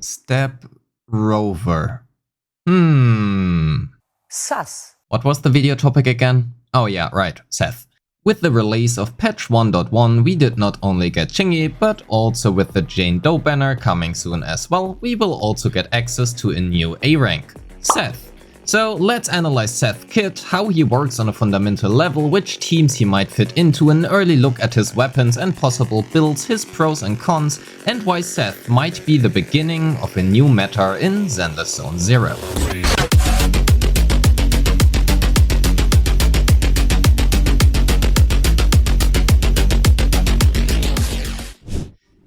Step rover. Seths. What was the video topic again? Oh yeah, right, Seth. With the release of patch 1.1, we did not only get Chingy, but also with the Jane Doe banner coming soon as well, we will also get access to a new A rank, Seth. So let's analyze Seth's kit, how he works on a fundamental level, which teams he might fit into, an early look at his weapons and possible builds, his pros and cons, and why Seth might be the beginning of a new meta in Zenless Zone Zero.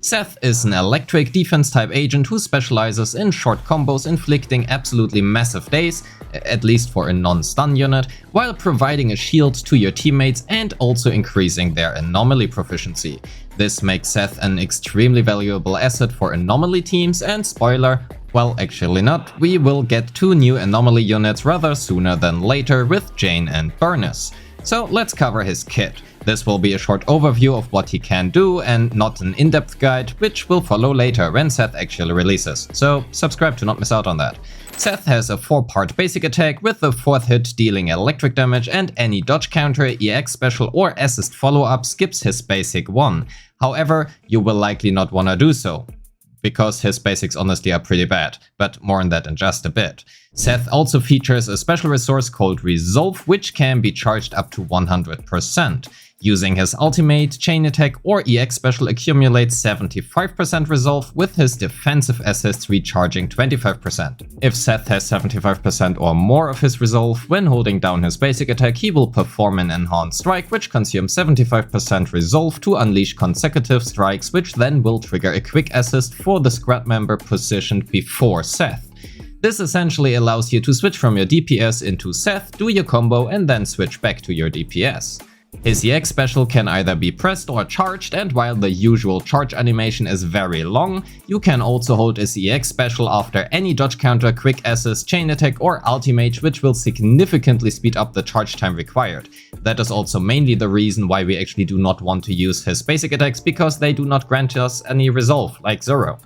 Seth is an electric defense type agent who specializes in short combos inflicting absolutely massive days, at least for a non-stun unit, while providing a shield to your teammates and also increasing their anomaly proficiency. This makes Seth an extremely valuable asset for anomaly teams, and spoiler, well, actually not, we will get 2 new anomaly units rather sooner than later with Jane and Burness. So let's cover his kit. This will be a short overview of what he can do and not an in-depth guide, which will follow later when Seth actually releases, so subscribe to not miss out on that. Seth has a 4-part basic attack with the 4th hit dealing electric damage, and any dodge counter, EX special or assist follow-up skips his basic 1. However, you will likely not wanna do so, because his basics honestly are pretty bad, but more on that in just a bit. Seth also features a special resource called Resolve, which can be charged up to 100%. Using his ultimate, chain attack or EX special accumulates 75% resolve, with his defensive assists recharging 25%. If Seth has 75% or more of his resolve, when holding down his basic attack he will perform an enhanced strike which consumes 75% resolve to unleash consecutive strikes, which then will trigger a quick assist for the squad member positioned before Seth. This essentially allows you to switch from your DPS into Seth, do your combo and then switch back to your DPS. His EX special can either be pressed or charged, and while the usual charge animation is very long, you can also hold his EX special after any dodge counter, quick assist, chain attack or ultimate, which will significantly speed up the charge time required. That is also mainly the reason why we actually do not want to use his basic attacks, because they do not grant us any resolve, like Zoro.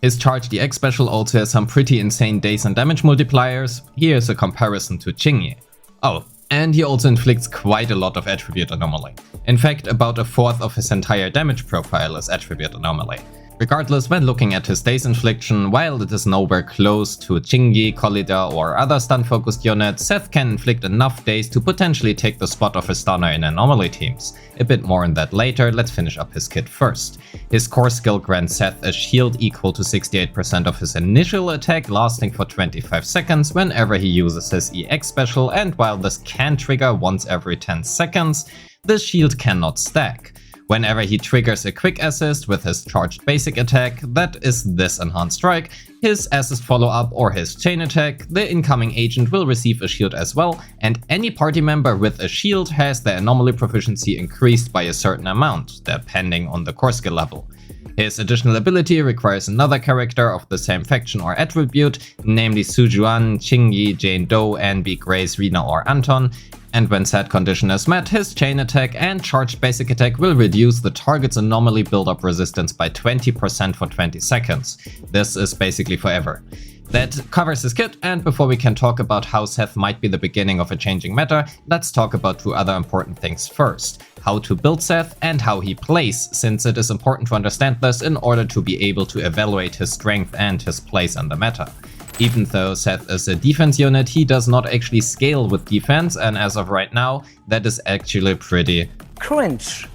His charged EX special also has some pretty insane days and damage multipliers. Here's a comparison to Chingy. Oh, and he also inflicts quite a lot of attribute anomaly. In fact, about a 1/4 of his entire damage profile is attribute anomaly. Regardless, when looking at his days infliction, while it is nowhere close to Chingy, Collida or other stun-focused units, Seth can inflict enough days to potentially take the spot of a stunner in anomaly teams. A bit more on that later, let's finish up his kit first. His core skill grants Seth a shield equal to 68% of his initial attack, lasting for 25 seconds whenever he uses his EX special, and while this can trigger once every 10 seconds, this shield cannot stack. Whenever he triggers a quick assist with his charged basic attack, that is this enhanced strike, his assist follow-up or his chain attack, the incoming agent will receive a shield as well, and any party member with a shield has their anomaly proficiency increased by a certain amount, depending on the core skill level. His additional ability requires another character of the same faction or attribute, namely Sujuan, Chingy, Jane Doe, Anby, Grace, Rina or Anton, and when said condition is met, his chain attack and charged basic attack will reduce the target's anomaly build-up resistance by 20% for 20 seconds. This is basically forever. That covers his kit, and before we can talk about how Seth might be the beginning of a changing meta, let's talk about 2 other important things first. How to build Seth and how he plays, since it is important to understand this in order to be able to evaluate his strength and his place in the meta. Even though Seth is a defense unit, he does not actually scale with defense, and as of right now, that is actually pretty cringe.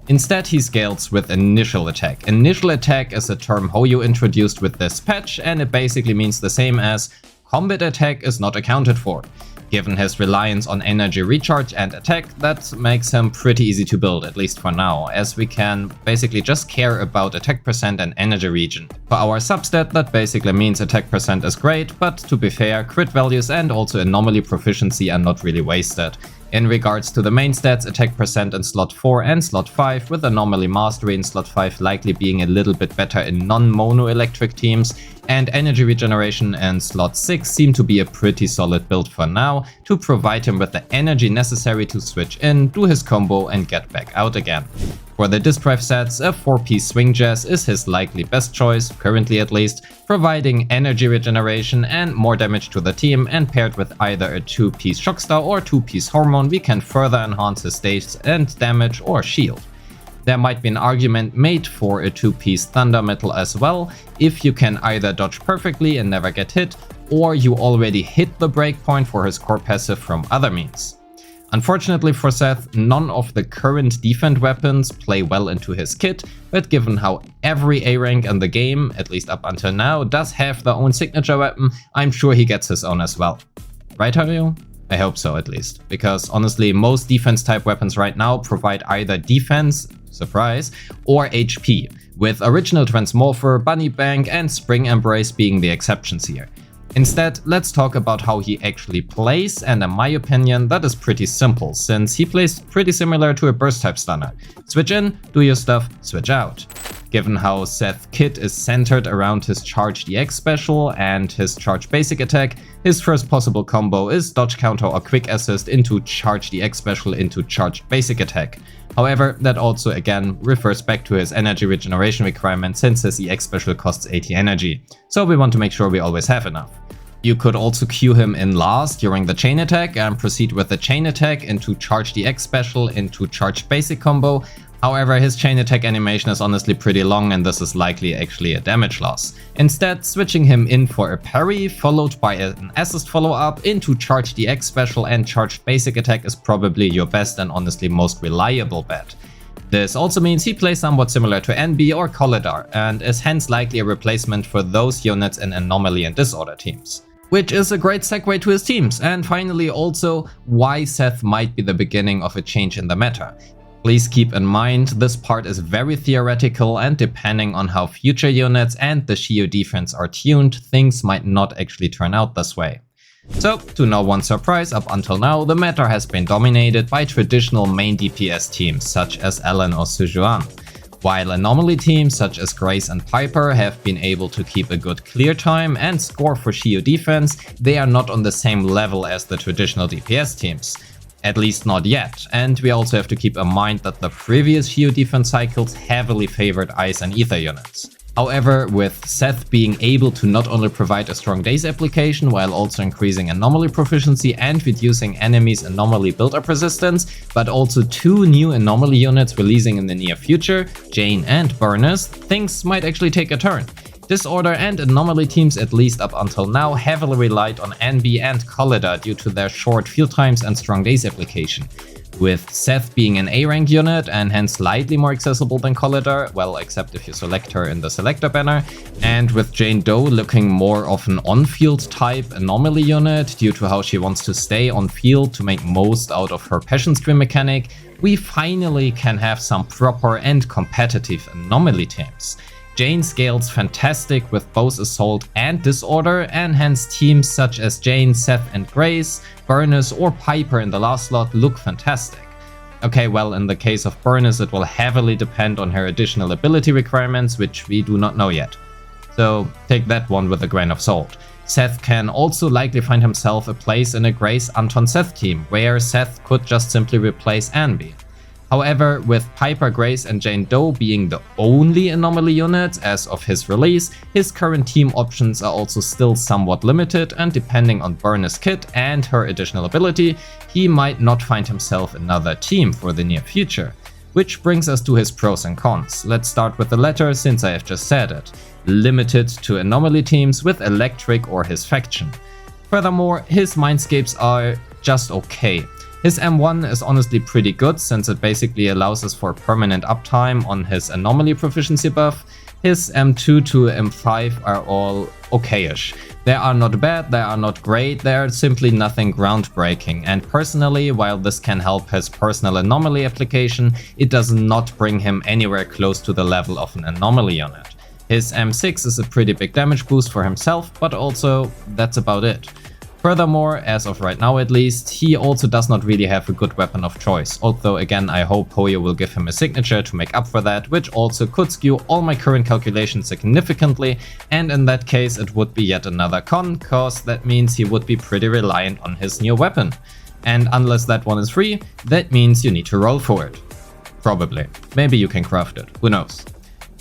Instead, he scales with initial attack. Initial attack is a term Hoyo introduced with this patch, and it basically means the same as combat attack is not accounted for. Given his reliance on energy recharge and attack, that makes him pretty easy to build, at least for now, as we can basically just care about attack percent and energy regen. For our substat, that basically means attack percent is great, but to be fair, crit values and also anomaly proficiency are not really wasted. In regards to the main stats, attack percent in slot 4 and slot 5, with anomaly mastery in slot 5 likely being a little bit better in non-mono electric teams, and energy regeneration in slot 6 seem to be a pretty solid build for now, to provide him with the energy necessary to switch in, do his combo and get back out again. For the disk drive sets, a 4-piece swing jazz is his likely best choice, currently at least, providing energy regeneration and more damage to the team, and paired with either a 2-piece shockstar or 2-piece hormone, we can further enhance his stats and damage or shield. There might be an argument made for a 2-piece thunder metal as well, if you can either dodge perfectly and never get hit, or you already hit the breakpoint for his core passive from other means. Unfortunately for Seth, none of the current defend weapons play well into his kit, but given how every A rank in the game, at least up until now, does have their own signature weapon, I'm sure he gets his own as well. Right, Hario? I hope so at least, because honestly most defense type weapons right now provide either defense, surprise, or HP, with Original Transmorpher, Bunny Bank and Spring Embrace being the exceptions here. Instead, let's talk about how he actually plays, and in my opinion that is pretty simple, since he plays pretty similar to a burst type stunner. Switch in, do your stuff, switch out. Given how Seth's kit is centered around his Charge DX special and his Charge basic attack, his first possible combo is dodge counter or quick assist into Charge DX special into Charge basic attack. However, that also again refers back to his energy regeneration requirement, since his EX special costs 80 energy, so we want to make sure we always have enough. You could also queue him in last during the chain attack and proceed with the chain attack into Charge DX special into Charge basic combo. However, his chain attack animation is honestly pretty long and this is likely actually a damage loss. Instead, switching him in for a parry followed by an assist follow-up into Charge DX special and Charge basic attack is probably your best and honestly most reliable bet. This also means he plays somewhat similar to NB or Colidar and is hence likely a replacement for those units in Anomaly and Disorder teams. Which is a great segue to his teams, and finally also why Seth might be the beginning of a change in the meta. Please keep in mind this part is very theoretical and depending on how future units and the Shio defense are tuned, things might not actually turn out this way. So, to no one's surprise, up until now the meta has been dominated by traditional main DPS teams such as Ellen or Sujuan. While anomaly teams such as Grace and Piper have been able to keep a good clear time and score for Shio defense, they are not on the same level as the traditional DPS teams. At least not yet, and we also have to keep in mind that the previous Shio defense cycles heavily favored Ice and Ether units. However, with Seth being able to not only provide a strong daze application while also increasing anomaly proficiency and reducing enemies' anomaly build-up resistance, but also 2 new anomaly units releasing in the near future, Jane and Burners, things might actually take a turn. Disorder and Anomaly teams, at least up until now, heavily relied on NB and Colidar due to their short field times and strong daze application. With Seth being an A-rank unit and hence slightly more accessible than Colidar, well except if you select her in the selector banner, and with Jane Doe looking more of an on-field type Anomaly unit due to how she wants to stay on field to make most out of her Passion Stream mechanic, we finally can have some proper and competitive Anomaly teams. Jane scales fantastic with both Assault and Disorder, and hence teams such as Jane, Seth and Grace, Burners or Piper in the last slot look fantastic. Okay, well in the case of Burners it will heavily depend on her additional ability requirements, which we do not know yet. So take that one with a grain of salt. Seth can also likely find himself a place in a Grace Anton Seth team, where Seth could just simply replace Anby. However, with Piper, Grace and Jane Doe being the only Anomaly units as of his release, his current team options are also still somewhat limited, and depending on Burners' kit and her additional ability, he might not find himself another team for the near future. Which brings us to his pros and cons. Let's start with the latter since I have just said it. Limited to Anomaly teams with Electric or his faction. Furthermore, his Mindscapes are just okay. His M1 is honestly pretty good since it basically allows us for permanent uptime on his Anomaly proficiency buff. His M2 to M5 are all okayish. They are not bad, they are not great, they are simply nothing groundbreaking, and personally, while this can help his personal Anomaly application, it does not bring him anywhere close to the level of an Anomaly unit. His M6 is a pretty big damage boost for himself, but also that's about it. Furthermore, as of right now at least, he also does not really have a good weapon of choice, although again I hope Hoyo will give him a signature to make up for that, which also could skew all my current calculations significantly, and in that case it would be yet another con, cause that means he would be pretty reliant on his new weapon. And unless that one is free, that means you need to roll for it. Probably. Maybe you can craft it, who knows.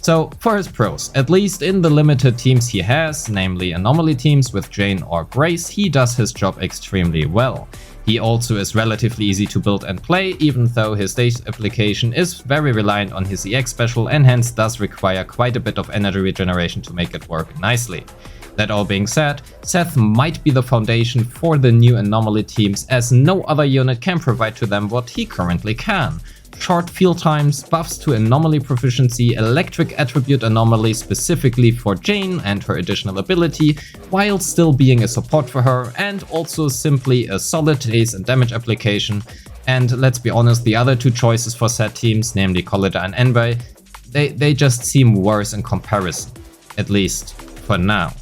So, for his pros, at least in the limited teams he has, namely anomaly teams with Jane or Grace, he does his job extremely well. He also is relatively easy to build and play, even though his stage application is very reliant on his EX special and hence does require quite a bit of energy regeneration to make it work nicely. That all being said, Seth might be the foundation for the new anomaly teams, as no other unit can provide to them what he currently can. Short field times, buffs to anomaly proficiency, electric attribute anomaly specifically for Jane and her additional ability, while still being a support for her, and also simply a solid haste and damage application. And let's be honest, the other two choices for set teams, namely Collider and Envy, they just seem worse in comparison, at least for now.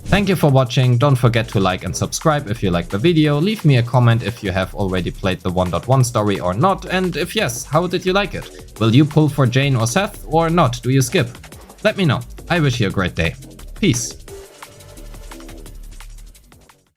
Thank you for watching, don't forget to like and subscribe if you liked the video, leave me a comment if you have already played the 1.1 story or not, and if yes, how did you like it? Will you pull for Jane or Seth, or not, do you skip? Let me know, I wish you a great day. Peace.